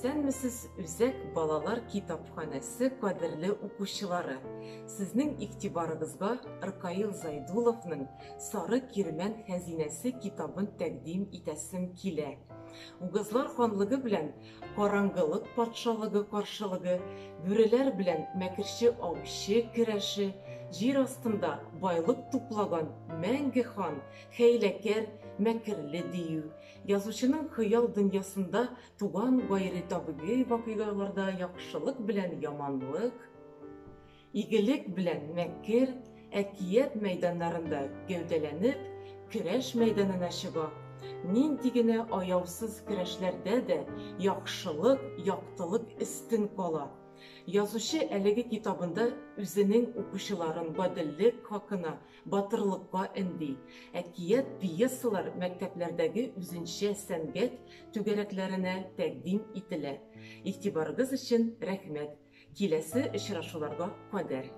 Исәнмесез, Үзәк балалар китапханәсе кадерле укучылары. Сезнең игътибарыгызга Ркаил Зайдулловның Сары Кирмән хәзинәсе китабын тәкъдим итәсем килә. Угызлар ханлыгы белән караңгылык патшалыгы каршылыгы, бүреләр белән мәкерче аучы көрәше, җир астында байлык туплаган мәңге хан, хәйләкәр, мәкерле дию. Язучының хыял дөньясында туган гайри табигый вакыйгаларда яхшылык белән яманлык, игелек белән мәкер, әкият мәйданнарында гәүдәләнеп, көрәш мәйданына чыга. Нинди генә аяусыз көрәшләрдә дә яхшылык, яктылык өстен кала. Язучы әлеге китабында үзенең укучыларын гаделлек хакына, батырлыкка өнди. Әкият пьесалар мәктәпләрдәге үзенчә сәнгать түгәрәкләренә тәкъдим ителә. Игътибарыгыз өчен рәхмәт. Киләсе очрашуларга кадәр.